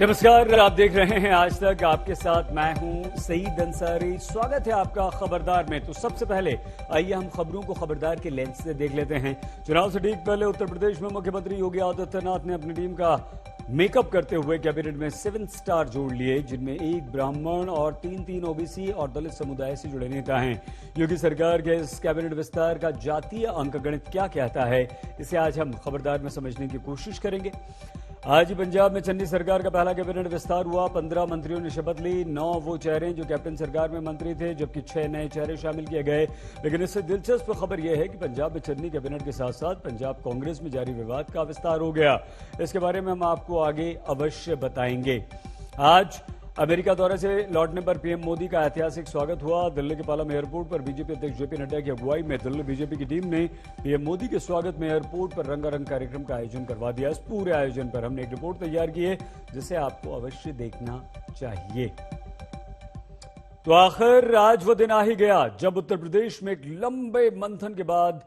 नमस्कार, आप देख रहे हैं आज तक। आपके साथ मैं हूं सईद अंसारी। स्वागत है आपका खबरदार में। तो सबसे पहले आइए हम खबरों को खबरदार के लेंस से देख लेते हैं। चुनाव से ठीक पहले उत्तर प्रदेश में मुख्यमंत्री योगी आदित्यनाथ ने अपनी टीम का मेकअप करते हुए कैबिनेट में 7 स्टार जोड़ लिए, जिनमें एक ब्राह्मण और तीन ओबीसी और दलित समुदाय से जुड़े नेता हैं। योगी सरकार के इस कैबिनेट विस्तार का जातीय अंकगणित क्या कहता है, इसे आज हम खबरदार में समझने की कोशिश करेंगे। आज ही पंजाब में चन्नी सरकार का पहला कैबिनेट विस्तार हुआ। 15 मंत्रियों ने शपथ ली। 9 वो चेहरे जो कैप्टन सरकार में मंत्री थे, जबकि 6 नए चेहरे शामिल किए गए। लेकिन इससे दिलचस्प खबर यह है कि पंजाब में चन्नी कैबिनेट के साथ साथ पंजाब कांग्रेस में जारी विवाद का विस्तार हो गया। इसके बारे में हम आपको आगे अवश्य बताएंगे। आज अमेरिका दौरे से लौटने पर पीएम मोदी का ऐतिहासिक स्वागत हुआ। दिल्ली के पालम एयरपोर्ट पर बीजेपी अध्यक्ष जेपी नड्डा की अगुवाई में दिल्ली बीजेपी की टीम ने पीएम मोदी के स्वागत में एयरपोर्ट पर रंगारंग कार्यक्रम का आयोजन करवा दिया। इस पूरे आयोजन पर हमने एक रिपोर्ट तैयार की है, जिसे आपको अवश्य देखना चाहिए। तो आखिर आज वो दिन आ ही गया जब उत्तर प्रदेश में एक लंबे मंथन के बाद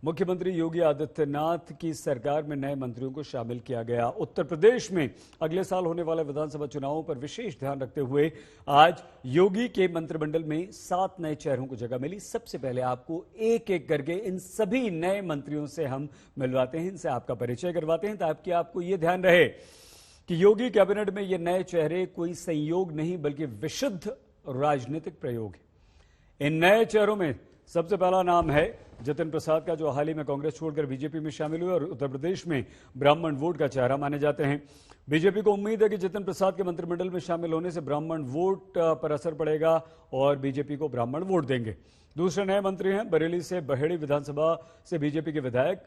मुख्यमंत्री योगी आदित्यनाथ की सरकार में नए मंत्रियों को शामिल किया गया। उत्तर प्रदेश में अगले साल होने वाले विधानसभा चुनावों पर विशेष ध्यान रखते हुए आज योगी के मंत्रिमंडल में 7 नए चेहरों को जगह मिली। सबसे पहले आपको एक एक करके इन सभी नए मंत्रियों से हम मिलवाते हैं, इनसे आपका परिचय करवाते हैं, ताकि आपको ये ध्यान रहे कि योगी कैबिनेट में ये नए चेहरे कोई संयोग नहीं बल्कि विशुद्ध राजनीतिक प्रयोग है। इन नए चेहरों में सबसे पहला नाम है जतिन प्रसाद का, जो हाल ही में कांग्रेस छोड़कर बीजेपी में शामिल हुए और उत्तर प्रदेश में ब्राह्मण वोट का चेहरा माने जाते हैं। बीजेपी को उम्मीद है कि जतिन प्रसाद के मंत्रिमंडल में शामिल होने से ब्राह्मण वोट पर असर पड़ेगा और बीजेपी को ब्राह्मण वोट देंगे। दूसरे नए मंत्री हैं बरेली से बहेड़ी विधानसभा से बीजेपी के विधायक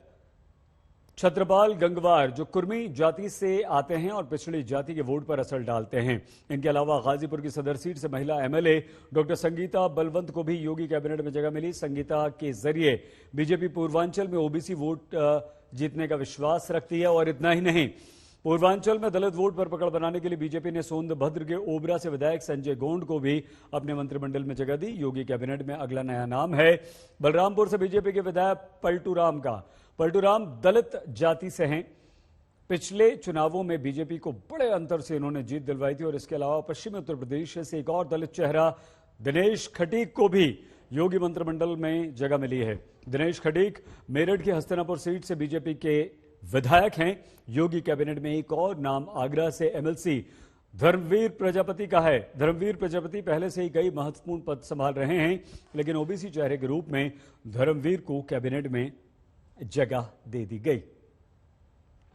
छत्रपाल गंगवार, जो कुर्मी जाति से आते हैं और पिछड़ी जाति के वोट पर असर डालते हैं। इनके अलावा गाजीपुर की सदर सीट से महिला एमएलए डॉक्टर संगीता बलवंत को भी योगी कैबिनेट में जगह मिली। संगीता के जरिए बीजेपी पूर्वांचल में ओबीसी वोट जीतने का विश्वास रखती है। और इतना ही नहीं, पूर्वांचल में दलित वोट पर पकड़ बनाने के लिए बीजेपी ने सोनभद्र के ओबरा से विधायक संजय गोंड को भी अपने मंत्रिमंडल में जगह दी। योगी कैबिनेट में अगला नया नाम है बलरामपुर से बीजेपी के विधायक पलटू राम का। पलटू राम दलित जाति से हैं। पिछले चुनावों में बीजेपी को बड़े अंतर से इन्होंने जीत दिलवाई थी। और इसके अलावा पश्चिमी उत्तर प्रदेश से एक और दलित चेहरा दिनेश खटीक को भी योगी मंत्रिमंडल में जगह मिली है। दिनेश खटीक मेरठ की हस्तिनापुर सीट से बीजेपी के विधायक हैं। योगी कैबिनेट में एक और नाम आगरा से एमएलसी धर्मवीर प्रजापति का है। धर्मवीर प्रजापति पहले से ही कई महत्वपूर्ण पद संभाल रहे हैं, लेकिन ओबीसी चेहरे के रूप में धर्मवीर को कैबिनेट में जगह दे दी गई।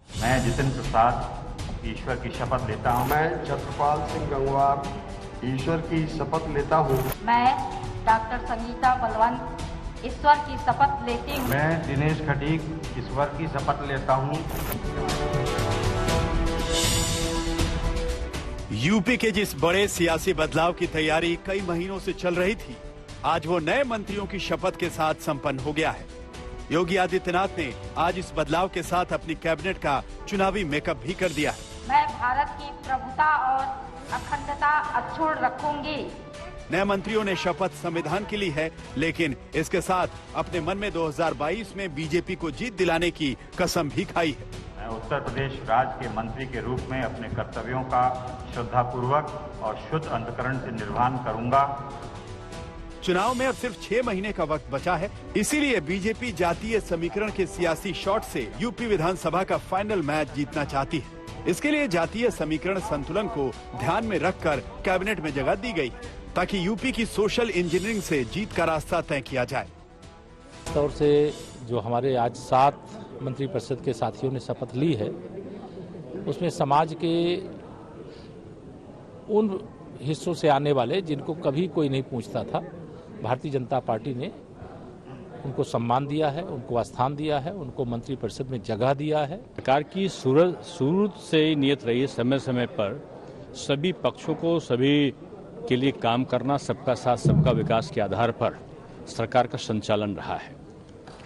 मैं जतिन प्रसाद ईश्वर की शपथ लेता हूं। मैं छत्रपाल सिंह गंगवार ईश्वर की शपथ लेता हूं। मैं डॉक्टर संगीता बलवंत ईश्वर की शपथ लेती हूं। मैं दिनेश खटीक ईश्वर की शपथ लेता हूं। यूपी के जिस बड़े सियासी बदलाव की तैयारी कई महीनों से चल रही थी, आज वो नए मंत्रियों की शपथ के साथ संपन्न हो गया है। योगी आदित्यनाथ ने आज इस बदलाव के साथ अपनी कैबिनेट का चुनावी मेकअप भी कर दिया है। मैं भारत की प्रभुता और अखंडता अक्षुण्ण रखूंगी। नए मंत्रियों ने शपथ संविधान की ली है, लेकिन इसके साथ अपने मन में 2022 में बीजेपी को जीत दिलाने की कसम भी खाई है। मैं उत्तर प्रदेश राज्य के मंत्री के रूप में अपने कर्तव्यों का श्रद्धापूर्वक और शुद्ध अंतःकरण से निर्वहन करूंगा। चुनाव में अब सिर्फ 6 महीने का वक्त बचा है, इसीलिए बीजेपी जातीय समीकरण के सियासी शॉट से यूपी विधानसभा का फाइनल मैच जीतना चाहती है। इसके लिए जातीय समीकरण संतुलन को ध्यान में रखकर कैबिनेट में जगह दी गई, ताकि यूपी की सोशल इंजीनियरिंग से जीत का रास्ता तय किया जाए। तौर से जो हमारे आज 7 मंत्रिपरिषद के साथियों ने शपथ ली है, उसमें समाज के उन हिस्सों से आने वाले जिनको कभी कोई नहीं पूछता था, भारतीय जनता पार्टी ने उनको सम्मान दिया है, उनको स्थान दिया है, उनको मंत्रिपरिषद में जगह दिया है। सरकार की शुरू से ही नियत रही है समय समय पर सभी पक्षों को सभी के लिए काम करना, सबका साथ सबका विकास के आधार पर सरकार का संचालन रहा है।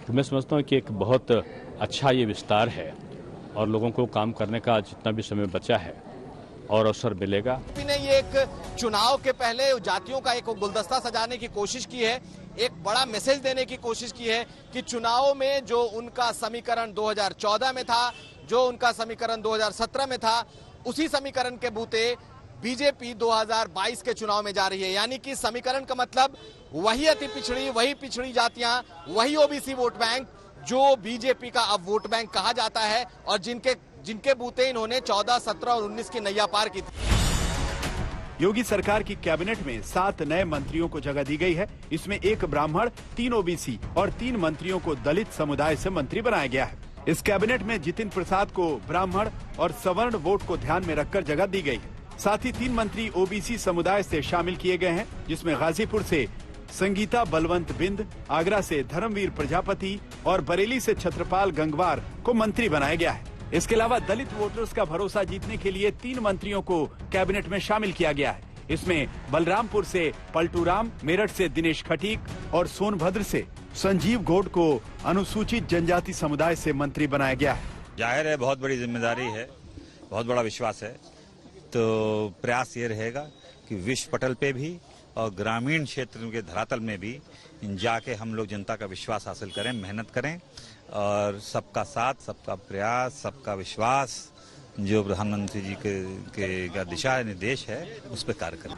तो मैं समझता हूँ कि एक बहुत अच्छा ये विस्तार है और लोगों को काम करने का जितना भी समय बचा है और अवसर मिलेगा। ने ये एक चुनाव के पहले जातियों का एक गुलदस्ता सजाने की कोशिश की है, एक बड़ा मैसेज देने की कोशिश की है कि चुनाव में जो उनका समीकरण 2014 में था, जो उनका समीकरण 2017 में था, उसी समीकरण के बूते बीजेपी 2022 के चुनाव में जा रही है। यानी कि समीकरण का मतलब वही अति पिछड़ी, वही पिछड़ी जातियां, वही ओबीसी वोट बैंक जो बीजेपी का अब वोट बैंक कहा जाता है और जिनके बूते इन्होंने 14, 17 और 19 की नैया पार की थी। योगी सरकार की कैबिनेट में 7 नए मंत्रियों को जगह दी गई है। इसमें 1 ब्राह्मण, 3 ओबीसी और 3 मंत्रियों को दलित समुदाय से मंत्री बनाया गया है। इस कैबिनेट में जितिन प्रसाद को ब्राह्मण और सवर्ण वोट को ध्यान में रखकर जगह दी गई है। साथ ही 3 मंत्री ओबीसी समुदाय से शामिल किए गए हैं, जिसमें गाजीपुर से संगीता बलवंत बिंद, आगरा से धर्मवीर प्रजापति और बरेली से छत्रपाल गंगवार को मंत्री बनाया गया है। इसके अलावा दलित वोटर्स का भरोसा जीतने के लिए 3 मंत्रियों को कैबिनेट में शामिल किया गया है। इसमें बलरामपुर से पलटू राम, मेरठ से दिनेश खटीक और सोनभद्र से संजीव घोट को अनुसूचित जनजाति समुदाय से मंत्री बनाया गया है। जाहिर है बहुत बड़ी जिम्मेदारी है, बहुत बड़ा विश्वास है। तो प्रयास ये रहेगा कि विश्व पटल पे भी और ग्रामीण क्षेत्र के धरातल में भी जाके हम लोग जनता का विश्वास हासिल करें, मेहनत करें और सबका साथ, सबका प्रयास, सबका विश्वास जो प्रधानमंत्री जी के दिशा निर्देश है उस पर कार्य करें।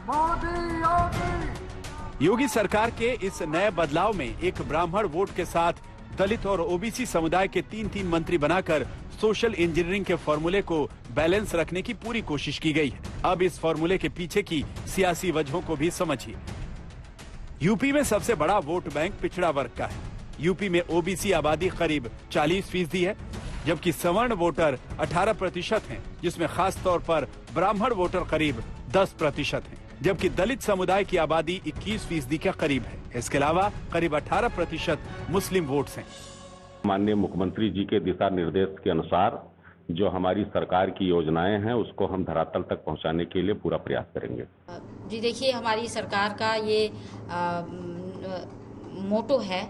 योगी सरकार के इस नए बदलाव में 1 ब्राह्मण वोट के साथ दलित और ओबीसी समुदाय के 3-3 मंत्री बनाकर सोशल इंजीनियरिंग के फॉर्मूले को बैलेंस रखने की पूरी कोशिश की गई है। अब इस फॉर्मूले के पीछे की सियासी वजहों को भी समझिए। यूपी में सबसे बड़ा वोट बैंक पिछड़ा वर्ग का है। यूपी में ओबीसी आबादी करीब 40% है, जबकि सवर्ण वोटर 18% हैं, जिसमें खास तौर पर ब्राह्मण वोटर करीब 10% हैं, जबकि दलित समुदाय की आबादी 21% के करीब है। इसके अलावा करीब 18% मुस्लिम वोट्स हैं। माननीय मुख्यमंत्री जी के दिशा निर्देश के अनुसार जो हमारी सरकार की योजनाएं हैं उसको हम धरातल तक पहुंचाने के लिए पूरा प्रयास करेंगे। जी देखिए, हमारी सरकार का ये मोटो है,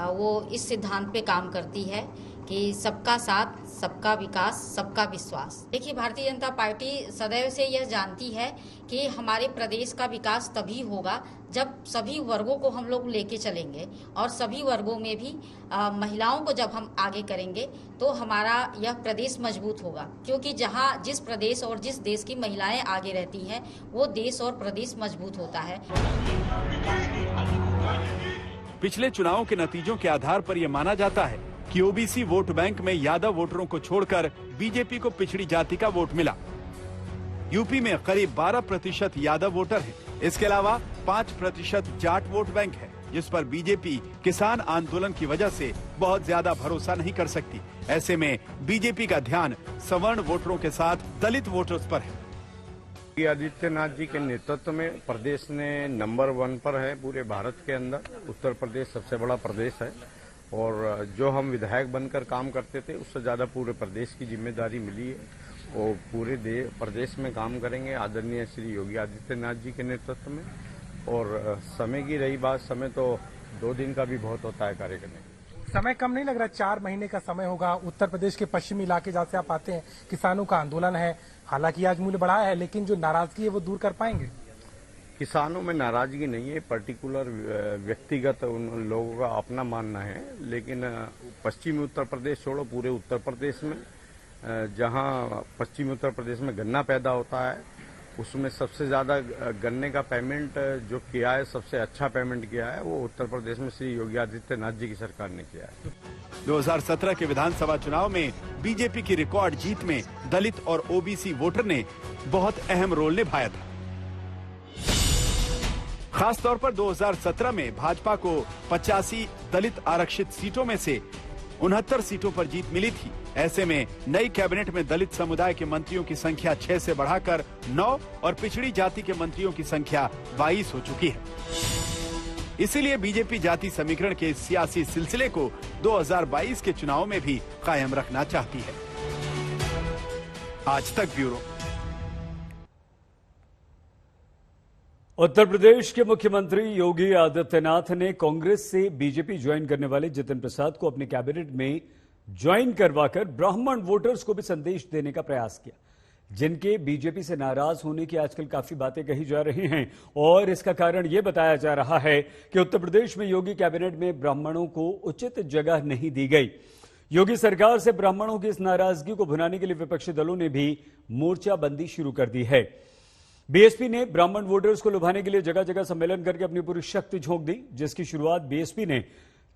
वो इस सिद्धांत पे काम करती है कि सबका साथ, सबका विकास, सबका विश्वास। देखिए, भारतीय जनता पार्टी सदैव से यह जानती है कि हमारे प्रदेश का विकास तभी होगा जब सभी वर्गों को हम लोग लेके चलेंगे और सभी वर्गों में भी महिलाओं को जब हम आगे करेंगे तो हमारा यह प्रदेश मजबूत होगा। क्योंकि जिस प्रदेश और जिस देश की महिलाएं आगे रहती हैं वो देश और प्रदेश मजबूत होता है। पिछले चुनावों के नतीजों के आधार पर यह माना जाता है कि ओबीसी वोट बैंक में यादव वोटरों को छोड़कर बीजेपी को पिछड़ी जाति का वोट मिला। यूपी में करीब 12% यादव वोटर हैं। इसके अलावा 5% जाट वोट बैंक है, जिस पर बीजेपी किसान आंदोलन की वजह से बहुत ज्यादा भरोसा नहीं कर सकती। ऐसे में बीजेपी का ध्यान सवर्ण वोटरों के साथ दलित वोटर्स पर है। योगी आदित्यनाथ जी के नेतृत्व में प्रदेश ने नंबर 1 पर है पूरे भारत के अंदर। उत्तर प्रदेश सबसे बड़ा प्रदेश है और जो हम विधायक बनकर काम करते थे उससे ज्यादा पूरे प्रदेश की जिम्मेदारी मिली है। वो पूरे प्रदेश में काम करेंगे आदरणीय श्री योगी आदित्यनाथ जी के नेतृत्व में। और समय की रही बात, समय तो 2 दिन का भी बहुत होता है कार्य करने। समय कम नहीं लग रहा, 4 महीने का समय होगा। उत्तर प्रदेश के पश्चिमी इलाके जहाँ से आप आते हैं, किसानों का आंदोलन है। हालांकि आज मूल्य बढ़ा है, लेकिन जो नाराजगी है वो दूर कर पाएंगे? किसानों में नाराजगी नहीं है, पर्टिकुलर व्यक्तिगत उन लोगों का अपना मानना है। लेकिन पश्चिमी उत्तर प्रदेश छोड़ो, पूरे उत्तर प्रदेश में जहां पश्चिमी उत्तर प्रदेश में गन्ना पैदा होता है उसमें सबसे ज्यादा गन्ने का पेमेंट जो किया है, सबसे अच्छा पेमेंट किया है, वो उत्तर प्रदेश में श्री योगी आदित्यनाथ जी की सरकार ने किया है। 2017 के विधानसभा चुनाव में बीजेपी की रिकॉर्ड जीत में दलित और ओबीसी वोटर ने बहुत अहम रोल निभाया था। खासतौर पर 2017 में भाजपा को 85 दलित आरक्षित सीटों में से 69 सीटों पर जीत मिली थी। ऐसे में नई कैबिनेट में दलित समुदाय के मंत्रियों की संख्या 6 से बढ़ाकर 9 और पिछड़ी जाति के मंत्रियों की संख्या 22 हो चुकी है। इसीलिए बीजेपी जाति समीकरण के इस सियासी सिलसिले को 2022 के चुनाव में भी कायम रखना चाहती है। आज तक ब्यूरो। उत्तर प्रदेश के मुख्यमंत्री योगी आदित्यनाथ ने कांग्रेस से बीजेपी ज्वाइन करने वाले जितिन प्रसाद को अपने कैबिनेट में ज्वाइन करवाकर ब्राह्मण वोटर्स को भी संदेश देने का प्रयास किया, जिनके बीजेपी से नाराज होने की आजकल काफी बातें कही जा रही हैं। और इसका कारण यह बताया जा रहा है कि उत्तर प्रदेश में योगी कैबिनेट में ब्राह्मणों को उचित जगह नहीं दी गई। योगी सरकार से ब्राह्मणों की इस नाराजगी को भुनाने के लिए विपक्षी दलों ने भी मोर्चाबंदी शुरू कर दी है। बीएसपी ने ब्राह्मण वोटर्स को लुभाने के लिए जगह जगह सम्मेलन करके अपनी पूरी शक्ति झोंक दी, जिसकी शुरुआत बीएसपी ने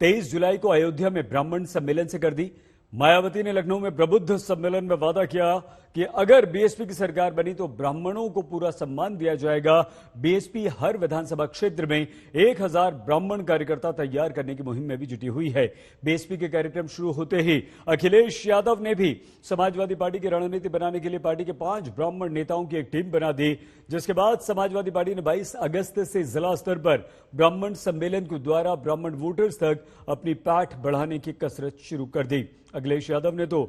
23 जुलाई को अयोध्या में ब्राह्मण सम्मेलन से कर दी। मायावती ने लखनऊ में प्रबुद्ध सम्मेलन में वादा किया कि अगर बीएसपी की सरकार बनी तो ब्राह्मणों को पूरा सम्मान दिया जाएगा। बीएसपी हर विधानसभा क्षेत्र में 1000 ब्राह्मण कार्यकर्ता तैयार करने की मुहिम में भी जुटी हुई है। बीएसपी के कार्यक्रम शुरू होते ही अखिलेश यादव ने भी समाजवादी पार्टी की रणनीति बनाने के लिए पार्टी के 5 ब्राह्मण नेताओं की एक टीम बना दी, जिसके बाद समाजवादी पार्टी ने 22 अगस्त से जिला स्तर पर ब्राह्मण सम्मेलन के द्वारा ब्राह्मण वोटर्स तक अपनी पैठ बढ़ाने की कसरत शुरू कर दी। अखिलेश यादव ने तो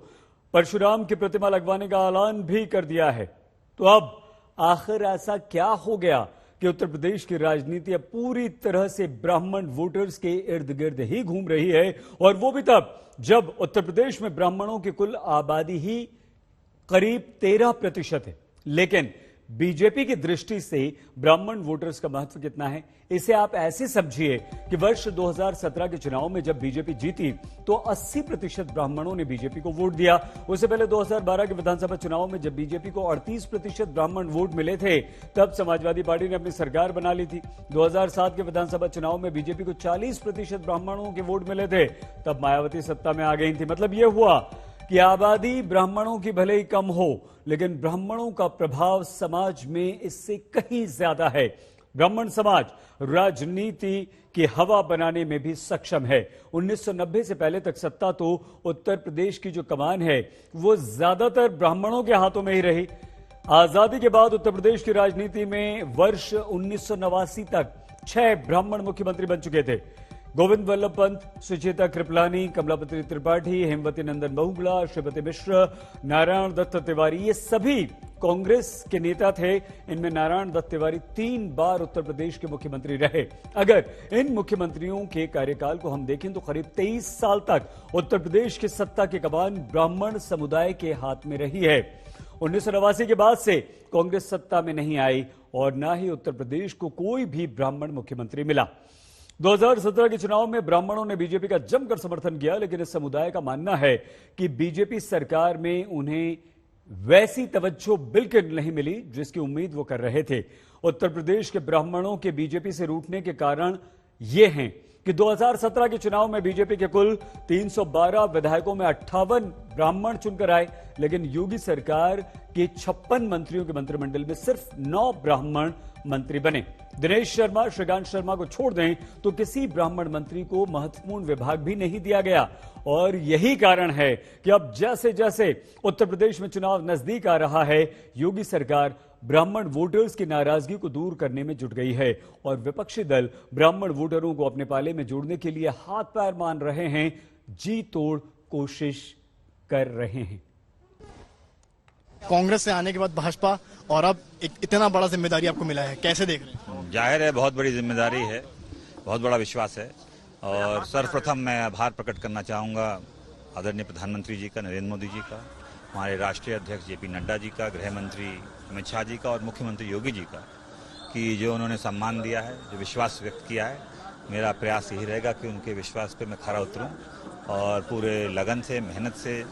परशुराम की प्रतिमा लगवाने का ऐलान भी कर दिया है। तो अब आखिर ऐसा क्या हो गया कि उत्तर प्रदेश की राजनीति अब पूरी तरह से ब्राह्मण वोटर्स के इर्द गिर्द ही घूम रही है, और वो भी तब जब उत्तर प्रदेश में ब्राह्मणों की कुल आबादी ही करीब 13% है। लेकिन बीजेपी की दृष्टि से ब्राह्मण वोटर्स का महत्व कितना है, इसे आप ऐसे समझिए कि वर्ष 2017 के चुनाव में जब बीजेपी जीती तो 80% ब्राह्मणों ने बीजेपी को वोट दिया। उससे पहले 2012 के विधानसभा चुनाव में जब बीजेपी को 38% ब्राह्मण वोट मिले थे, तब समाजवादी पार्टी ने अपनी सरकार बना ली थी। 2007 के विधानसभा चुनाव में बीजेपी को 40% ब्राह्मणों के वोट मिले थे, तब मायावती सत्ता में आ गई थी। मतलब यह हुआ कि आबादी ब्राह्मणों की भले ही कम हो, लेकिन ब्राह्मणों का प्रभाव समाज में इससे कहीं ज्यादा है। ब्राह्मण समाज राजनीति की हवा बनाने में भी सक्षम है। 1990 से पहले तक सत्ता तो उत्तर प्रदेश की जो कमान है वो ज्यादातर ब्राह्मणों के हाथों में ही रही। आजादी के बाद उत्तर प्रदेश की राजनीति में वर्ष 1989 तक 6 ब्राह्मण मुख्यमंत्री बन चुके थे। गोविंद वल्लभ पंत, सुचेता कृपलानी, कमलापति त्रिपाठी, हेमवती नंदन बहुगुणा, श्रीपति मिश्र, नारायण दत्त तिवारी, ये सभी कांग्रेस के नेता थे। इनमें नारायण दत्त तिवारी 3 बार उत्तर प्रदेश के मुख्यमंत्री रहे। अगर इन मुख्यमंत्रियों के कार्यकाल को हम देखें तो करीब 23 साल तक उत्तर प्रदेश की सत्ता की कमान ब्राह्मण समुदाय के हाथ में रही है। 1989 के बाद से कांग्रेस सत्ता में नहीं आई और न ही उत्तर प्रदेश को कोई भी ब्राह्मण मुख्यमंत्री मिला। 2017 के चुनाव में ब्राह्मणों ने बीजेपी का जमकर समर्थन किया, लेकिन इस समुदाय का मानना है कि बीजेपी सरकार में उन्हें वैसी तवज्जो बिल्कुल नहीं मिली जिसकी उम्मीद वो कर रहे थे। उत्तर प्रदेश के ब्राह्मणों के बीजेपी से रूठने के कारण ये हैं कि 2017 के चुनाव में बीजेपी के कुल 312 विधायकों में 58 ब्राह्मण चुनकर आए, लेकिन योगी सरकार के 56 मंत्रियों के मंत्रिमंडल में सिर्फ 9 ब्राह्मण मंत्री बने। दिनेश शर्मा, श्रीकांत शर्मा को छोड़ दें तो किसी ब्राह्मण मंत्री को महत्वपूर्ण विभाग भी नहीं दिया गया। और यही कारण है कि अब जैसे जैसे उत्तर प्रदेश में चुनाव नजदीक आ रहा है, योगी सरकार ब्राह्मण वोटर्स की नाराजगी को दूर करने में जुट गई है और विपक्षी दल ब्राह्मण वोटरों को अपने पाले में जोड़ने के लिए हाथ पैर मान रहे हैं, जी तोड़ कोशिश कर रहे हैं। कांग्रेस से आने के बाद भाजपा और अब इतना बड़ा जिम्मेदारी आपको मिला है, कैसे देख रहे हैं? जाहिर है बहुत बड़ी जिम्मेदारी है, बहुत बड़ा विश्वास है। और सर्वप्रथम मैं आभार प्रकट करना चाहूँगा आदरणीय प्रधानमंत्री जी का, नरेंद्र मोदी जी का, हमारे राष्ट्रीय अध्यक्ष जेपी नड्डा जी का, गृह मंत्री अमित शाह जी का और मुख्यमंत्री योगी जी का, कि जो उन्होंने सम्मान दिया है, जो विश्वास व्यक्त किया है। मेरा प्रयास यही रहेगा कि उनके विश्वास पे मैं खरा उतरूं और पूरे लगन से, मेहनत से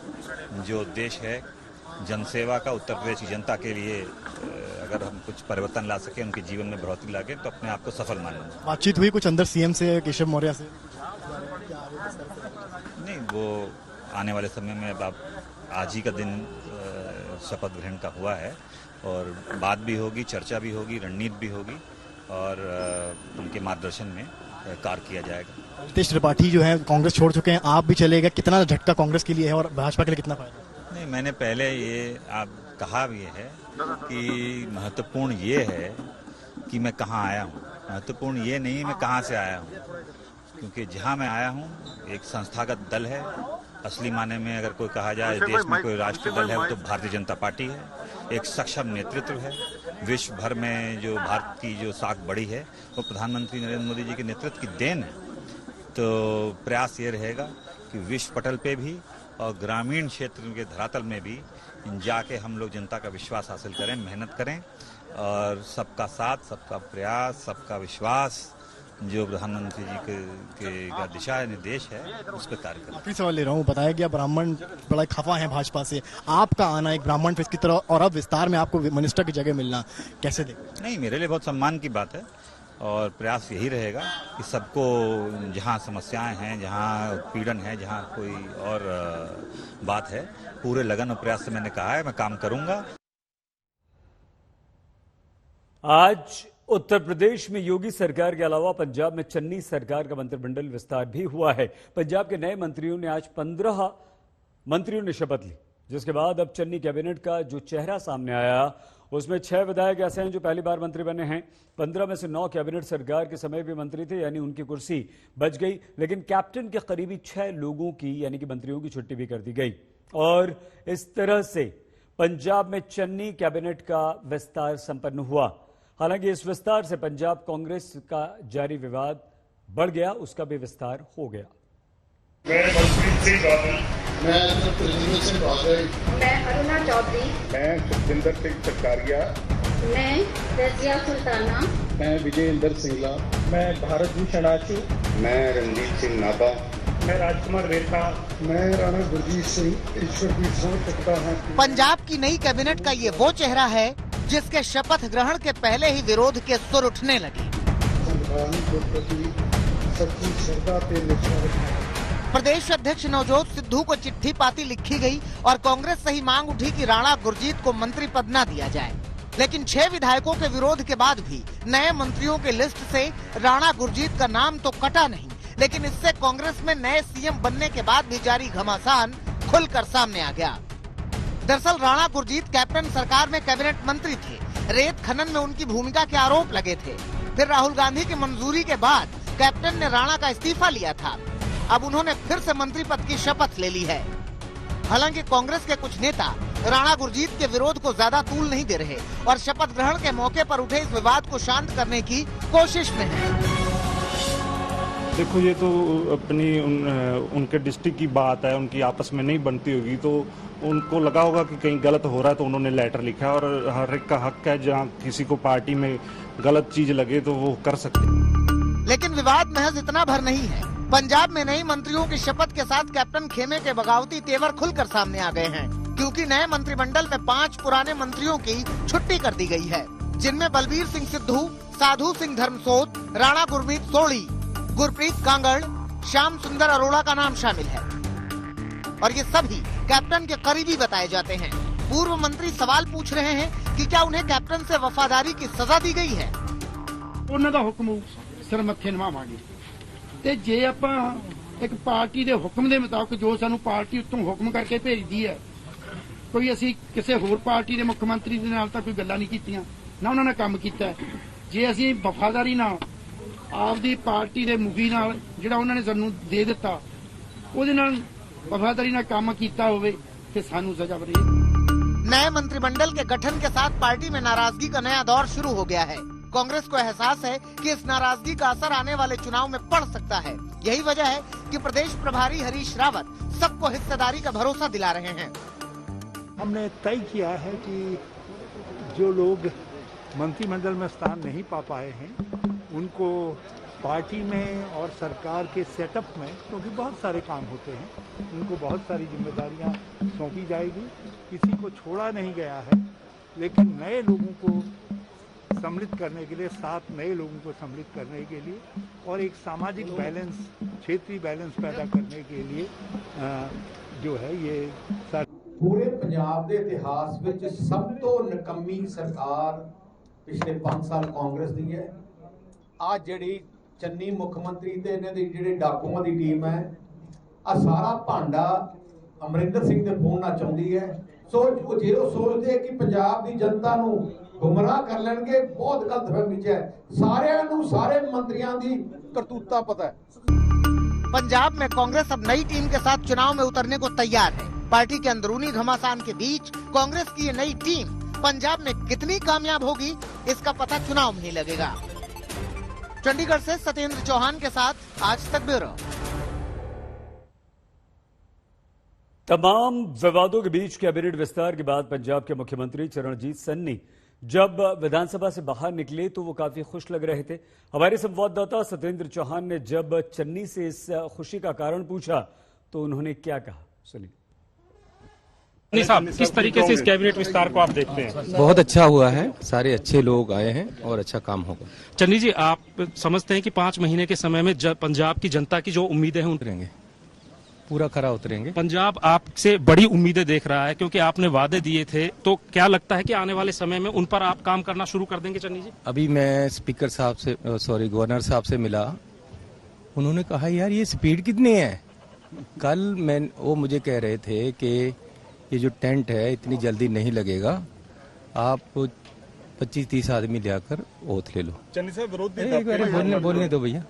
जो उद्देश्य है जनसेवा का, उत्तर प्रदेश की जनता के लिए अगर हम कुछ परिवर्तन ला सके, उनके जीवन में बढ़ोतरी लागे, तो अपने आप को सफल मानूंगा। बातचीत हुई कुछ अंदर सीएम से, केशव मौर्य से? नहीं, वो आने वाले समय में अब आज ही का दिन शपथ ग्रहण का हुआ है और बात भी होगी, चर्चा भी होगी, रणनीति भी होगी और उनके मार्गदर्शन में कार्य किया जाएगा। नितीश त्रिपाठी जो है कांग्रेस छोड़ चुके हैं, आप भी चलेगा, कितना झटका कांग्रेस के लिए है और भाजपा के लिए कितना फायदा? नहीं, मैंने पहले ये आप कहा भी है कि महत्वपूर्ण ये है कि मैं कहाँ आया हूँ, महत्वपूर्ण ये नहीं मैं कहाँ से आया हूँ, क्योंकि जहाँ मैं आया हूँ एक संस्थागत दल है। असली माने में अगर कोई कहा जाए देश में कोई राष्ट्रीय दल है वो तो भारतीय जनता पार्टी है। एक सक्षम नेतृत्व है। विश्व भर में जो भारत की जो साख बढ़ी है वो प्रधानमंत्री नरेंद्र मोदी जी के नेतृत्व की देन है। तो प्रयास ये रहेगा कि विश्व पटल पे भी और ग्रामीण क्षेत्र के धरातल में भी जाके हम लोग जनता का विश्वास हासिल करें, मेहनत करें और सबका साथ, सबका प्रयास, सबका विश्वास जो प्रधानमंत्री जी के दिशा निर्देश है उस पर कार्य करें। आखिरी सवाल ले रहा हूँ, बताया गया ब्राह्मण बड़ा खफा है भाजपा से, आपका आना एक ब्राह्मण फेस की तरह और अब विस्तार में आपको मिनिस्टर की जगह मिलना कैसे देखें? नहीं, मेरे लिए बहुत सम्मान की बात है और प्रयास यही रहेगा कि सबको जहाँ समस्याएं हैं, जहाँ उत्पीड़न है, जहाँ कोई और बात है, पूरे लगन और प्रयास से मैंने कहा है मैं काम करूंगा। आज उत्तर प्रदेश में योगी सरकार के अलावा पंजाब में चन्नी सरकार का मंत्रिमंडल विस्तार भी हुआ है। पंजाब के नए मंत्रियों ने आज 15 मंत्रियों ने शपथ ली, जिसके बाद अब चन्नी कैबिनेट का जो चेहरा सामने आया उसमें 6 विधायक ऐसे हैं जो पहली बार मंत्री बने हैं। 15 में से 9 कैबिनेट सरकार के समय भी मंत्री थे, यानी उनकी कुर्सी बच गई, लेकिन कैप्टन के करीबी 6 लोगों की यानी कि मंत्रियों की छुट्टी भी कर दी गई और इस तरह से पंजाब में चन्नी कैबिनेट का विस्तार संपन्न हुआ। हालांकि इस विस्तार से पंजाब कांग्रेस का जारी विवाद बढ़ गया, उसका भी विस्तार हो गया। मैं मनप्रीत सिंह बादल, मैं सुरेंद्र सिंह बादल, मैं अरुणा चौधरी, मैं सुखजिंदर सिंह सरकारिया, मैं रजिया सुल्ताना, मैं विजयेंद्र सिंगला, मैं भारत भूषण आशु, मैं रणजीत सिंह नाभा, मैं राजकुमार वेरका, मैं राणा गुरजीत सिंह ईश्वर की सोच सकता हूँ। पंजाब की नई कैबिनेट का ये वो चेहरा है जिसके शपथ ग्रहण के पहले ही विरोध के सुर उठने लगे। संविधान के प्रति सच्ची श्रद्धा पे प्रदेश अध्यक्ष नवजोत सिद्धू को चिट्ठी पाती लिखी गई और कांग्रेस से ही मांग उठी कि राणा गुरजीत को मंत्री पद न दिया जाए, लेकिन 6 विधायकों के विरोध के बाद भी नए मंत्रियों की लिस्ट से राणा गुरजीत का नाम तो कटा नहीं, लेकिन इससे कांग्रेस में नए सीएम बनने के बाद भी जारी घमासान खुलकर सामने आ गया। दरअसल राणा गुरजीत कैप्टन सरकार में कैबिनेट मंत्री थे, रेत खनन में उनकी भूमिका के आरोप लगे थे। फिर राहुल गांधी की मंजूरी के बाद कैप्टन ने राणा का इस्तीफा लिया था, अब उन्होंने फिर से मंत्री पद की शपथ ले ली है। हालांकि कांग्रेस के कुछ नेता राणा गुरजीत के विरोध को ज्यादा तूल नहीं दे रहे और शपथ ग्रहण के मौके पर उठे इस विवाद को शांत करने की कोशिश में है। देखो, ये तो अपनी उनके डिस्ट्रिक्ट की बात है, उनकी आपस में नहीं बनती होगी तो उनको लगा होगा कि कहीं गलत हो रहा है तो उन्होंने लेटर लिखा और हर एक का हक है, जहाँ किसी को पार्टी में गलत चीज लगे तो वो कर सकते। लेकिन विवाद महज इतना भर नहीं है। पंजाब में नई मंत्रियों की शपथ के साथ कैप्टन खेमे के बगावती तेवर खुलकर सामने आ गए हैं, क्योंकि नए मंत्रिमंडल में 5 पुराने मंत्रियों की छुट्टी कर दी गई है, जिनमें बलबीर सिंह सिद्धू, साधु सिंह धर्मसोत, राणा गुरमीत सोढ़ी, गुरप्रीत कांगड़, श्याम सुंदर अरोड़ा का नाम शामिल है और ये सभी कैप्टन के करीबी बताए जाते हैं। पूर्व मंत्री सवाल पूछ रहे हैं कि क्या उन्हें कैप्टन से वफादारी की सजा दी गई है। ਉਹਨਾਂ ਦਾ ਹੁਕਮ ਸਿਰ ਮੱਥੇ ਨਿਭਾਵਾਂਗੇ ਤੇ ਜੇ ਆਪਾਂ ਇੱਕ ਪਾਰਟੀ ਦੇ ਹੁਕਮ ਦੇ ਮੁਤਾਬਕ ਜੋ ਸਾਨੂੰ ਪਾਰਟੀ ਉੱਤੋਂ ਹੁਕਮ ਕਰਕੇ ਭੇਜਦੀ ਹੈ, ਕੋਈ ਅਸੀਂ ਕਿਸੇ ਹੋਰ ਪਾਰਟੀ ਦੇ ਮੁੱਖ ਮੰਤਰੀ ਦੇ ਨਾਲ ਤਾਂ ਕੋਈ ਗੱਲਾਂ ਨਹੀਂ ਕੀਤੀਆਂ, ਨਾ ਉਹਨਾਂ ਨੇ ਕੰਮ ਕੀਤਾ। ਜੇ ਅਸੀਂ ਵਫਾਦਾਰੀ ਨਾਲ ਆਪਦੀ ਪਾਰਟੀ ਦੇ ਮੁਖੀ ਨਾਲ ਜਿਹੜਾ ਉਹਨਾਂ ਨੇ ਸਾਨੂੰ ਦੇ ਦਿੱਤਾ ਉਹਦੇ ਨਾਲ वफादारी ना काम किया होवे कि सानू सजा मिले। नए मंत्रिमंडल के गठन के साथ पार्टी में नाराजगी का नया दौर शुरू हो गया है। कांग्रेस को एहसास है कि इस नाराजगी का असर आने वाले चुनाव में पड़ सकता है। यही वजह है कि प्रदेश प्रभारी हरीश रावत सबको हिस्सेदारी का भरोसा दिला रहे हैं। हमने तय किया है कि जो लोग मंत्रिमंडल में स्थान नहीं पा पाए हैं उनको पार्टी में और सरकार के सेटअप में, क्योंकि बहुत सारे काम होते हैं, उनको बहुत सारी जिम्मेदारियां सौंपी जाएगी। किसी को छोड़ा नहीं गया है, लेकिन नए लोगों को सम्मिलित करने के लिए, 7 नए लोगों को सम्मिलित करने के लिए और एक सामाजिक बैलेंस, क्षेत्रीय बैलेंस पैदा करने के लिए जो है ये पूरे पंजाब के इतिहास में सब तो निकम्मी सरकार पिछले 5 साल कांग्रेस दी है। आज जिहड़ी चन्नी मुख्यमंत्री ते इन्हां दी जिहड़ी डाकुआं दी टीम है, आ सारा भांडा अमरिंदर सिंह दे फोन ना चाहुंदी है। सो जे वो सोचदे कि पंजाब दी जनता नूं गुमराह कर लेणगे, बहुत गलत फहमी च है। सारिआं नूं सारे मंत्रियां दी करतूता पता है। पंजाब में कांग्रेस अब नई टीम के साथ चुनाव में उतरने को तैयार है। पार्टी के अंदरूनी घमासान के बीच कांग्रेस की ये नई टीम पंजाब में कितनी कामयाब होगी, इसका पता चुनाव में ही लगेगा। चंडीगढ़ से सत्येंद्र चौहान के साथ आज तक ब्यूरो। तमाम विवादों के बीच कैबिनेट विस्तार के बाद पंजाब के मुख्यमंत्री चरणजीत सन्नी जब विधानसभा से बाहर निकले तो वो काफी खुश लग रहे थे। हमारे संवाददाता सत्येंद्र चौहान ने जब चन्नी से इस खुशी का कारण पूछा तो उन्होंने क्या कहा, सुनिए। साहब, किस तरीके से इस कैबिनेट विस्तार को आप देखते हैं? बहुत अच्छा हुआ है, सारे अच्छे लोग आए हैं और अच्छा काम होगा। चन्नी जी, आप समझते हैं कि 5 महीने के समय में पंजाब की जनता की जो उम्मीदें हैं उतरेंगे, पूरा खरा उतरेंगे। पंजाब आपसे बड़ी उम्मीदें देख रहा है क्योंकि आपने वादे दिए थे, तो क्या लगता है कि आने वाले समय में उन पर आप काम करना शुरू कर देंगे? चन्नी जी, अभी मैं स्पीकर साहब से गवर्नर साहब से मिला, उन्होंने कहा यार ये स्पीड कितनी है। कल वो मुझे कह रहे थे कि ये जो टेंट है इतनी जल्दी नहीं लगेगा, आप 25-30 आदमी ले आकर ओथ ले लो। चन्नी साहब, विरोध बोलने दो भैया।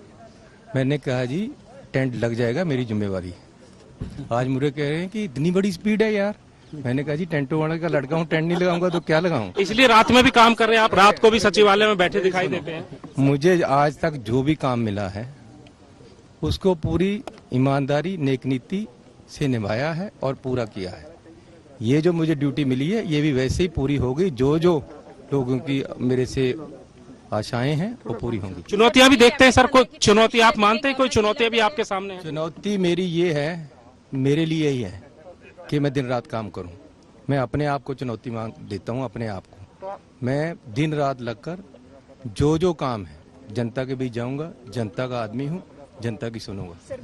मैंने कहा जी टेंट लग जाएगा, मेरी जिम्मेवारी। आज मुझे कह रहे हैं कि इतनी बड़ी स्पीड है यार। मैंने कहा जी टेंटो वाले का लड़का हूँ, टेंट नहीं लगाऊंगा तो क्या लगाऊं। इसलिए रात में भी काम कर रहे हैं आप, रात को भी सचिवालय में बैठे दिखाई देते हैं। मुझे आज तक जो भी काम मिला है उसको पूरी ईमानदारी नेक नीति से निभाया है और पूरा किया है। ये जो मुझे ड्यूटी मिली है ये भी वैसे ही पूरी होगी, जो लोगों की मेरे से आशाएं हैं वो पूरी होंगी। चुनौतियां भी देखते हैं सर, कोई चुनौती आप मानते हैं? कोई चुनौतियां भी आपके सामने है? चुनौती मेरी ये है, मेरे लिए ही है कि मैं दिन रात काम करूं। मैं अपने आप को चुनौती मान देता हूं, अपने आप को। मैं दिन रात लगकर जो काम है जनता के बीच जाऊंगा, जनता का आदमी हूं, जनता की सुनूंगा।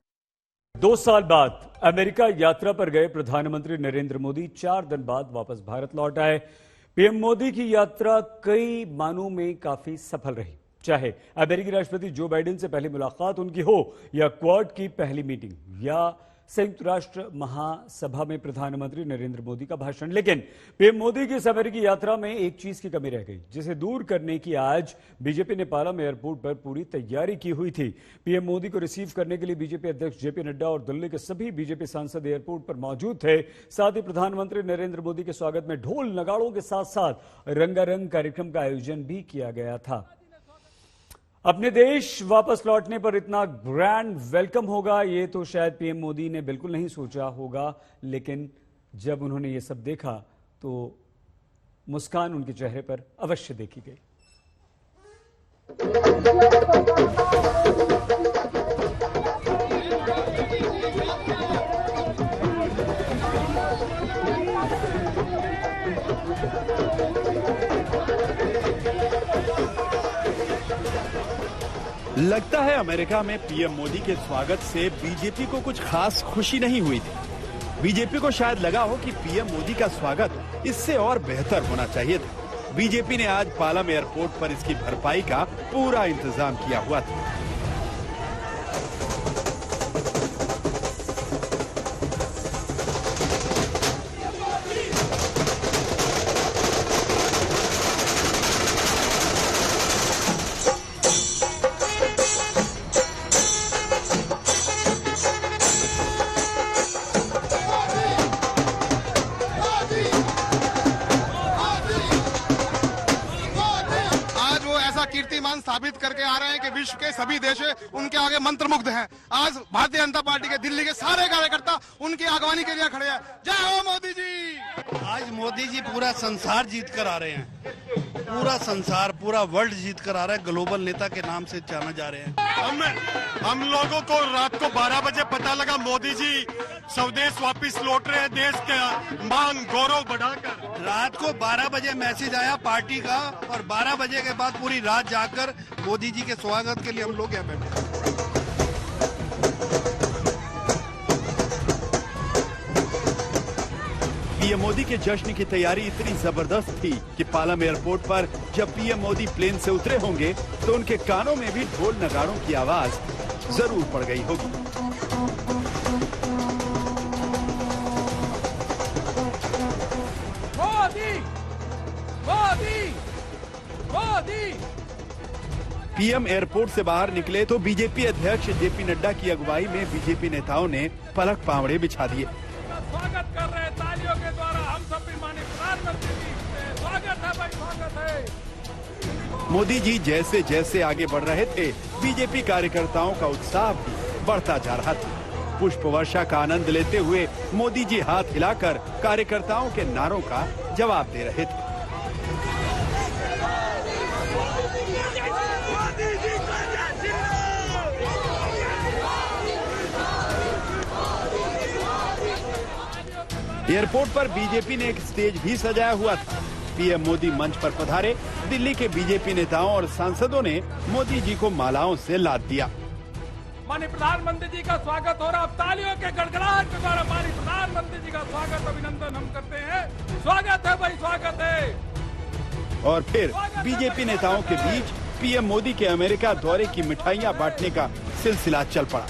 2 साल बाद अमेरिका यात्रा पर गए प्रधानमंत्री नरेंद्र मोदी 4 दिन बाद वापस भारत लौट आए। पीएम मोदी की यात्रा कई मानों में काफी सफल रही, चाहे अमेरिकी राष्ट्रपति जो बाइडेन से पहली मुलाकात उनकी हो, या क्वाड की पहली मीटिंग, या संयुक्त राष्ट्र महासभा में प्रधानमंत्री नरेंद्र मोदी का भाषण। लेकिन पीएम मोदी की इस अमेरिकी यात्रा में एक चीज की कमी रह गई, जिसे दूर करने की आज बीजेपी ने पालम एयरपोर्ट पर पूरी तैयारी की हुई थी। पीएम मोदी को रिसीव करने के लिए बीजेपी अध्यक्ष जेपी नड्डा और दिल्ली के सभी बीजेपी सांसद एयरपोर्ट पर मौजूद थे। साथ ही प्रधानमंत्री नरेंद्र मोदी के स्वागत में ढोल नगाड़ों के साथ साथ रंगारंग कार्यक्रम का आयोजन भी किया गया था। अपने देश वापस लौटने पर इतना ग्रैंड वेलकम होगा ये तो शायद पीएम मोदी ने बिल्कुल नहीं सोचा होगा, लेकिन जब उन्होंने ये सब देखा तो मुस्कान उनके चेहरे पर अवश्य देखी गई। लगता है अमेरिका में पीएम मोदी के स्वागत से बीजेपी को कुछ खास खुशी नहीं हुई थी। बीजेपी को शायद लगा हो कि पीएम मोदी का स्वागत इससे और बेहतर होना चाहिए था। बीजेपी ने आज पालम एयरपोर्ट पर इसकी भरपाई का पूरा इंतजाम किया हुआ था। कीर्तिमान साबित करके आ रहे हैं कि विश्व के सभी देश उनके आगे मंत्रमुग्ध हैं। आज भारतीय जनता पार्टी के दिल्ली के सारे कार्यकर्ता उनकी अगवानी के लिए खड़े हैं। जय हो मोदी जी। आज मोदी जी पूरा संसार जीत कर आ रहे हैं, पूरा संसार, पूरा वर्ल्ड जीत कर आ रहा है। ग्लोबल नेता के नाम से जाना जा रहे हैं। हम लोगों को रात को 12 बजे पता लगा मोदी जी स्वदेश वापस लौट रहे हैं, देश का मान गौरव बढ़ाकर। रात को 12 बजे मैसेज आया पार्टी का, और 12 बजे के बाद पूरी रात जाकर मोदी जी के स्वागत के लिए हम लोग यहाँ बैठे। पीएम मोदी के जश्न की तैयारी इतनी जबरदस्त थी कि पालम एयरपोर्ट पर जब पीएम मोदी प्लेन से उतरे होंगे तो उनके कानों में भी ढोल नगाड़ों की आवाज जरूर पड़ गई होगी। मोदी, मोदी, मोदी। पीएम एयरपोर्ट से बाहर निकले तो बीजेपी अध्यक्ष जेपी नड्डा की अगुवाई में बीजेपी नेताओं ने पलक पावड़े बिछा दिए। स्वागत कर रहे हैं तालियों के द्वारा हम सब भी माननीय प्रधानमंत्री जी। स्वागत है भाई, स्वागत है। मोदी जी जैसे जैसे आगे बढ़ रहे थे, बीजेपी कार्यकर्ताओं का उत्साह भी बढ़ता जा रहा था। पुष्प वर्षा का आनंद लेते हुए मोदी जी हाथ हिलाकर कार्यकर्ताओं के नारों का जवाब दे रहे थे। एयरपोर्ट पर बीजेपी ने एक स्टेज भी सजाया हुआ था। पीएम मोदी मंच पर पधारे। दिल्ली के बीजेपी नेताओं और सांसदों ने मोदी जी को मालाओं से लाद दिया। माननीय प्रधानमंत्री जी का स्वागत हो रहा, अब तालियों के गड़गड़ाहट के द्वारा माननीय प्रधानमंत्री जी का स्वागत अभिनंदन हम करते हैं। स्वागत है भाई, स्वागत है। और फिर बीजेपी नेताओं के बीच पीएम मोदी के अमेरिका दौरे की मिठाइयां बांटने का सिलसिला चल पड़ा।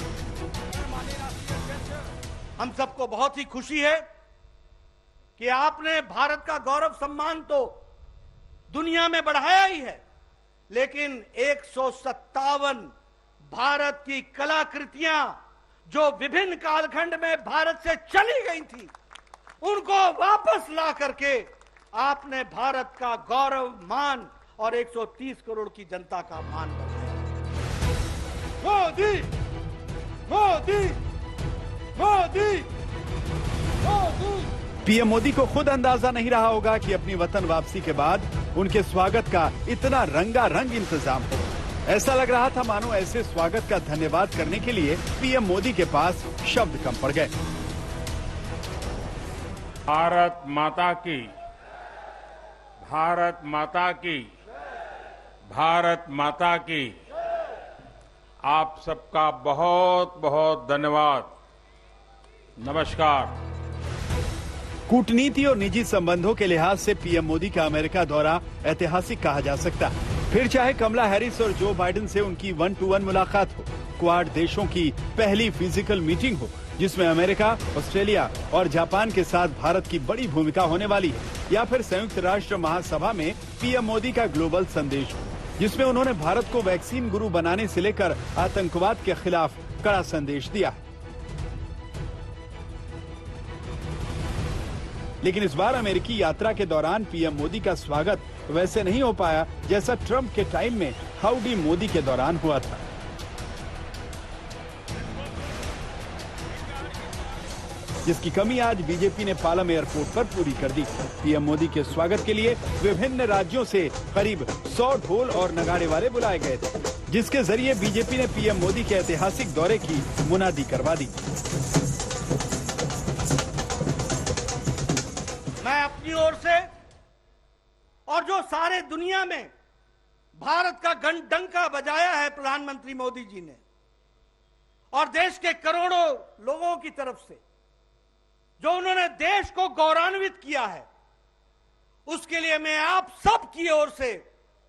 हम सबको बहुत ही खुशी है कि आपने भारत का गौरव सम्मान तो दुनिया में बढ़ाया ही है, लेकिन 157 भारत की कलाकृतियां जो विभिन्न कालखंड में भारत से चली गई थी, उनको वापस ला करके आपने भारत का गौरव, मान और 130 करोड़ की जनता का मान बढ़ाया। मोदी मोदी मोदी मोदी। पीएम मोदी को खुद अंदाजा नहीं रहा होगा कि अपनी वतन वापसी के बाद उनके स्वागत का इतना रंगारंग इंतजाम हो। ऐसा लग रहा था मानो ऐसे स्वागत का धन्यवाद करने के लिए पीएम मोदी के पास शब्द कम पड़ गए। भारत माता की, भारत माता की, भारत माता की। आप सबका बहुत बहुत धन्यवाद। नमस्कार। कूटनीति और निजी संबंधों के लिहाज से पीएम मोदी का अमेरिका दौरा ऐतिहासिक कहा जा सकता है। फिर चाहे कमला हैरिस और जो बाइडेन से उनकी 1-to-1 मुलाकात हो, क्वाड देशों की पहली फिजिकल मीटिंग हो जिसमें अमेरिका, ऑस्ट्रेलिया और जापान के साथ भारत की बड़ी भूमिका होने वाली है, या फिर संयुक्त राष्ट्र महासभा में पीएम मोदी का ग्लोबल संदेश हो जिसमें उन्होंने भारत को वैक्सीन गुरु बनाने से लेकर आतंकवाद के खिलाफ कड़ा संदेश दिया। लेकिन इस बार अमेरिकी यात्रा के दौरान पीएम मोदी का स्वागत वैसे नहीं हो पाया जैसा ट्रंप के टाइम में हाउडी मोदी के दौरान हुआ था। जिसकी कमी आज बीजेपी ने पालम एयरपोर्ट पर पूरी कर दी। पीएम मोदी के स्वागत के लिए विभिन्न राज्यों से करीब 100 ढोल और नगाड़े वाले बुलाए गए थे, जिसके जरिए बीजेपी ने पीएम मोदी के ऐतिहासिक दौरे की मुनादी करवा दी। मैं अपनी ओर से और जो सारे दुनिया में भारत का डंका बजाया है प्रधानमंत्री मोदी जी ने, और देश के करोड़ों लोगों की तरफ से जो उन्होंने देश को गौरवान्वित किया है, उसके लिए मैं आप सब की ओर से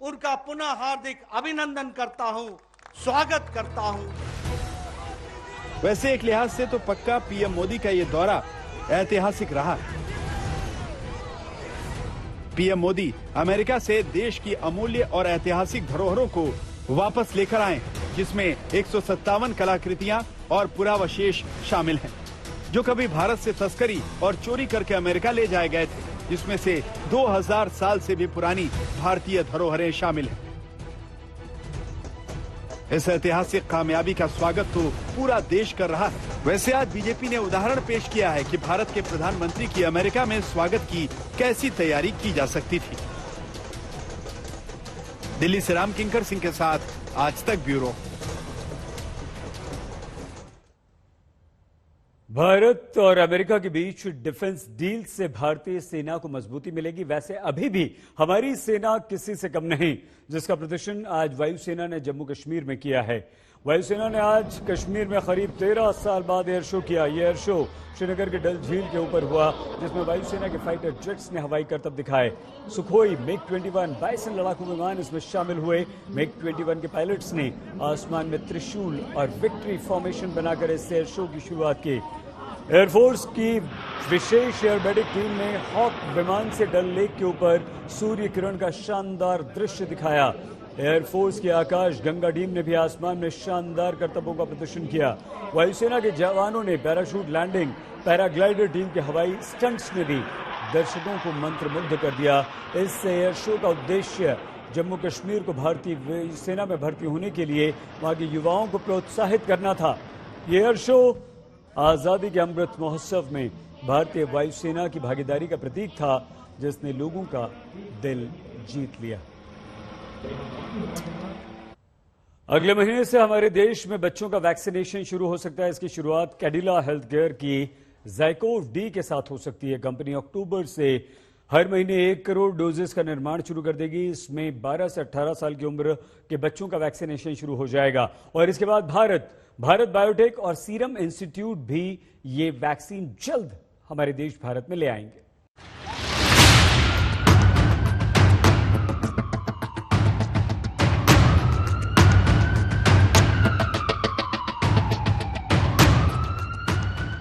उनका पुनः हार्दिक अभिनंदन करता हूं, स्वागत करता हूं। वैसे एक लिहाज से तो पक्का पीएम मोदी का ये दौरा ऐतिहासिक रहा। पीएम मोदी अमेरिका से देश की अमूल्य और ऐतिहासिक धरोहरों को वापस लेकर आए, जिसमें 157 कलाकृतियां और पुरावशेष शामिल हैं, जो कभी भारत से तस्करी और चोरी करके अमेरिका ले जाए गए थे, जिसमें से 2000 साल से भी पुरानी भारतीय धरोहरें शामिल हैं। इस ऐतिहासिक कामयाबी का स्वागत तो पूरा देश कर रहा है। वैसे आज बीजेपी ने उदाहरण पेश किया है कि भारत के प्रधानमंत्री की अमेरिका में स्वागत की कैसी तैयारी की जा सकती थी। दिल्ली से राम किंकर सिंह के साथ आज तक ब्यूरो। भारत और अमेरिका के बीच डिफेंस डील से भारतीय सेना को मजबूती मिलेगी। वैसे अभी भी हमारी सेना किसी से कम नहीं, जिसका प्रदर्शन आज वायुसेना ने जम्मू कश्मीर में किया है। वायुसेना ने आज कश्मीर में करीब 13 साल बाद एयर शो किया। यह एयर शो श्रीनगर के डल झील के ऊपर हुआ, जिसमें वायुसेना के फाइटर जेट्स ने हवाई करतब दिखाए। सुखोई MiG-21 बाइसन लड़ाकू विमान इसमें शामिल हुए। MiG-21 के पायलट्स ने आसमान में त्रिशूल और विक्ट्री फॉर्मेशन बनाकर इस एयर शो की शुरुआत की। एयरफोर्स की विशेष एयरबैटिक टीम ने हॉक विमान से डल लेक के ऊपर सूर्य किरण का शानदार दृश्य दिखाया। एयरफोर्स की आकाश गंगा टीम ने भी आसमान में शानदार करतबों का प्रदर्शन किया। वायुसेना के जवानों ने पैराशूट लैंडिंग, पैराग्लाइडर टीम के हवाई स्टंट्स ने भी दर्शकों को मंत्रमुग्ध कर दिया। इस एयर शो का उद्देश्य जम्मू कश्मीर को भारतीय सेना में भर्ती होने के लिए वहां के युवाओं को प्रोत्साहित करना था। ये एयर शो आजादी के अमृत महोत्सव में भारतीय वायुसेना की भागीदारी का प्रतीक था, जिसने लोगों का दिल जीत लिया। अगले महीने से हमारे देश में बच्चों का वैक्सीनेशन शुरू हो सकता है। इसकी शुरुआत कैडिला हेल्थ केयर की ज़ाइकोव डी के साथ हो सकती है। कंपनी अक्टूबर से हर महीने 1 करोड़ डोजेस का निर्माण शुरू कर देगी। इसमें 12 से 18 साल की उम्र के बच्चों का वैक्सीनेशन शुरू हो जाएगा और इसके बाद भारत बायोटेक और सीरम इंस्टीट्यूट भी ये वैक्सीन जल्द हमारे देश भारत में ले आएंगे।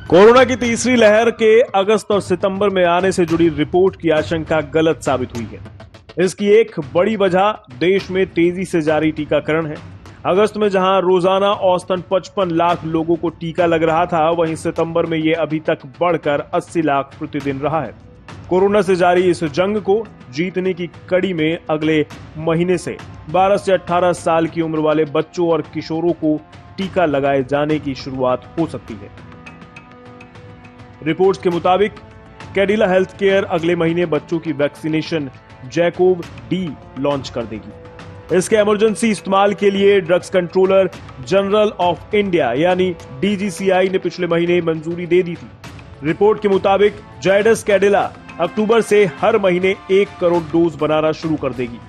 कोरोना की तीसरी लहर के अगस्त और सितंबर में आने से जुड़ी रिपोर्ट की आशंका गलत साबित हुई है। इसकी एक बड़ी वजह देश में तेजी से जारी टीकाकरण है। अगस्त में जहां रोजाना औसतन 55 लाख लोगों को टीका लग रहा था, वहीं सितंबर में यह अभी तक बढ़कर 80 लाख प्रतिदिन रहा है। कोरोना से जारी इस जंग को जीतने की कड़ी में अगले महीने से 12 से 18 साल की उम्र वाले बच्चों और किशोरों को टीका लगाए जाने की शुरुआत हो सकती है। रिपोर्ट्स के मुताबिक कैडिला हेल्थ केयर अगले महीने बच्चों की वैक्सीनेशन जैकोव डी लॉन्च कर देगी। इसके इमरजेंसी इस्तेमाल के लिए drugs controller general of India यानी डीजीसीआई ने पिछले महीने मंजूरी दे दी थी। रिपोर्ट के मुताबिक जायडस कैडिला अक्टूबर से हर महीने 1 करोड़ डोज बनाना शुरू कर देगी।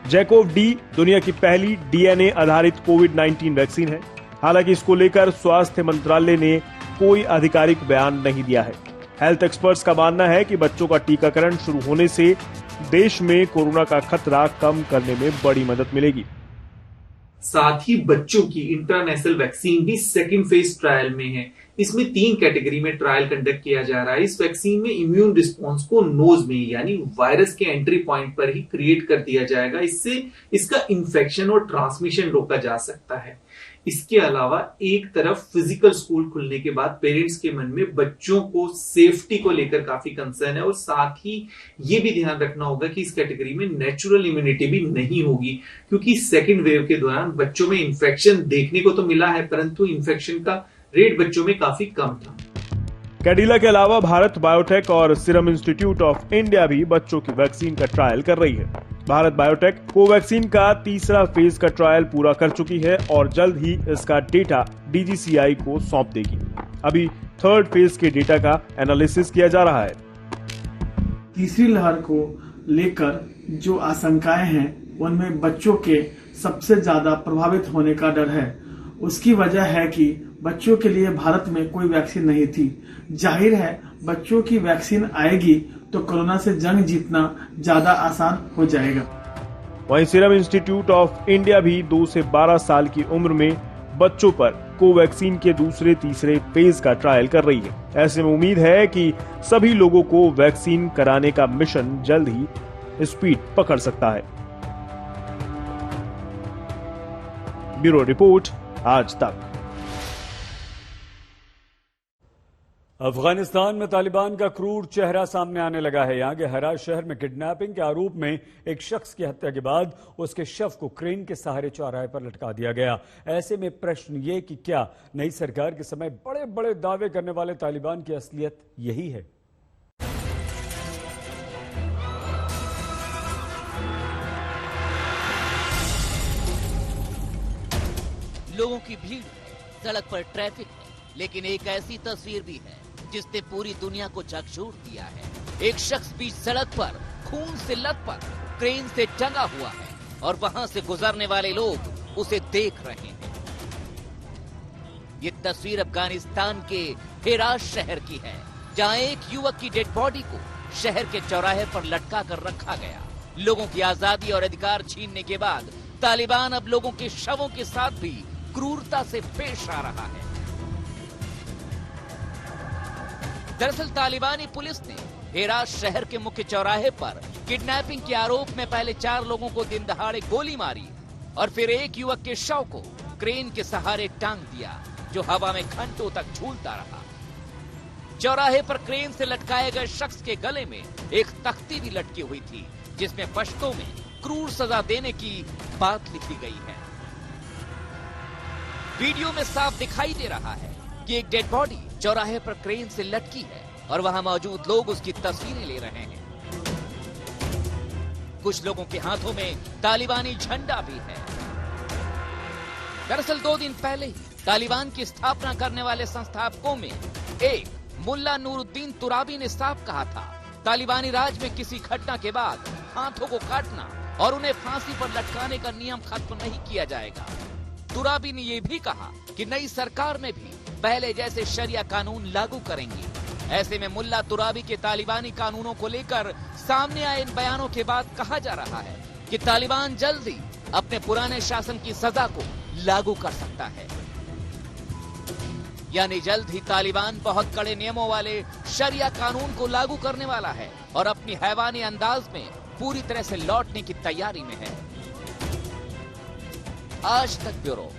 जैकोव डी दुनिया की पहली डीएनए आधारित कोविड-19 वैक्सीन है। हालांकि इसको लेकर स्वास्थ्य मंत्रालय ने कोई आधिकारिक बयान नहीं दिया है। हेल्थ एक्सपर्ट्स का मानना है कि बच्चों का टीकाकरण शुरू होने से देश में कोरोना का खतरा कम करने में बड़ी मदद मिलेगी। साथ ही बच्चों की इंटरनेशनल वैक्सीन भी सेकंड फेज ट्रायल में है। इसमें 3 कैटेगरी में ट्रायल कंडक्ट किया जा रहा है। इस वैक्सीन में इम्यून रिस्पॉन्स को नोज में यानी वायरस के एंट्री पॉइंट पर ही क्रिएट कर दिया जाएगा। इससे इसका इन्फेक्शन और ट्रांसमिशन रोका जा सकता है। इसके अलावा एक तरफ फिजिकल स्कूल खुलने के बाद पेरेंट्स के मन में बच्चों को सेफ्टी को लेकर काफी कंसर्न है और साथ ही ये भी ध्यान रखना होगा कि इस कैटेगरी में नेचुरल इम्यूनिटी भी नहीं होगी, क्योंकि सेकेंड वेव के दौरान बच्चों में इन्फेक्शन देखने को तो मिला है परंतु इन्फेक्शन का रेट बच्चों में काफी कम था। कैडिला के अलावा भारत बायोटेक और सीरम इंस्टीट्यूट ऑफ इंडिया भी बच्चों की वैक्सीन का ट्रायल कर रही है। भारत बायोटेक कोवैक्सीन का तीसरा फेज का ट्रायल पूरा कर चुकी है और जल्द ही इसका डेटा डीजीसीआई को सौंप देगी। अभी थर्ड फेज के डेटा का एनालिसिस किया जा रहा है। तीसरी लहर को लेकर जो आशंकाएं हैं उनमें बच्चों के सबसे ज्यादा प्रभावित होने का डर है। उसकी वजह है कि बच्चों के लिए भारत में कोई वैक्सीन नहीं थी। जाहिर है बच्चों की वैक्सीन आएगी तो कोरोना से जंग जीतना ज्यादा आसान हो जाएगा। वहीं सीरम इंस्टीट्यूट ऑफ इंडिया भी 2 से 12 साल की उम्र में बच्चों पर कोवैक्सीन के दूसरे तीसरे फेज का ट्रायल कर रही है। ऐसे में उम्मीद है कि सभी लोगों को वैक्सीन कराने का मिशन जल्द ही स्पीड पकड़ सकता है। ब्यूरो रिपोर्ट, आज तक। अफगानिस्तान में तालिबान का क्रूर चेहरा सामने आने लगा है। यहां के हरात शहर में किडनैपिंग के आरोप में एक शख्स की हत्या के बाद उसके शव को क्रेन के सहारे चौराहे पर लटका दिया गया। ऐसे में प्रश्न ये कि क्या नई सरकार के समय बड़े बड़े दावे करने वाले तालिबान की असलियत यही है? लोगों की भीड़, सड़क पर ट्रैफिक है, लेकिन एक ऐसी तस्वीर भी है जिसने पूरी दुनिया को झकझोर दिया है। एक शख्स बीच सड़क पर खून से लथपथ क्रेन से टंगा हुआ है और वहां से गुजरने वाले लोग उसे देख रहे हैं। ये तस्वीर अफगानिस्तान के हेरात शहर की है, जहां एक युवक की डेड बॉडी को शहर के चौराहे पर लटका कर रखा गया। लोगों की आजादी और अधिकार छीनने के बाद तालिबान अब लोगों के शवों के साथ भी क्रूरता से पेश आ रहा है। दरअसल तालिबानी पुलिस ने हेरात शहर के मुख्य चौराहे पर किडनैपिंग के आरोप में पहले 4 लोगों को दिन दहाड़े गोली मारी और फिर एक युवक के शव को क्रेन के सहारे टांग दिया, जो हवा में घंटों तक झूलता रहा। चौराहे पर क्रेन से लटकाए गए शख्स के गले में एक तख्ती भी लटकी हुई थी, जिसमें पश्तों में क्रूर सजा देने की बात लिखी गई है। वीडियो में साफ दिखाई दे रहा है कि एक डेड बॉडी चौराहे पर क्रेन से लटकी है और वहां मौजूद लोग उसकी तस्वीरें ले रहे हैं। कुछ लोगों के हाथों में तालिबानी झंडा भी है। दरअसल 2 दिन पहले ही तालिबान की स्थापना करने वाले संस्थापकों में एक मुल्ला नूरुद्दीन तुराबी ने साफ कहा था, तालिबानी राज में किसी घटना के बाद हाथों को काटना और उन्हें फांसी पर लटकाने का नियम खत्म नहीं किया जाएगा। तुराबी ने यह भी कहा कि नई सरकार में भी पहले जैसे शरिया कानून लागू करेंगे। ऐसे में मुल्ला तुराबी के तालिबानी कानूनों को लेकर सामने आए इन बयानों के बाद कहा जा रहा है कि तालिबान जल्द ही अपने पुराने शासन की सजा को लागू कर सकता है। यानी जल्द ही तालिबान बहुत कड़े नियमों वाले शरिया कानून को लागू करने वाला है और अपनी हैवानी अंदाज में पूरी तरह से लौटने की तैयारी में है। आज तक ब्यूरो।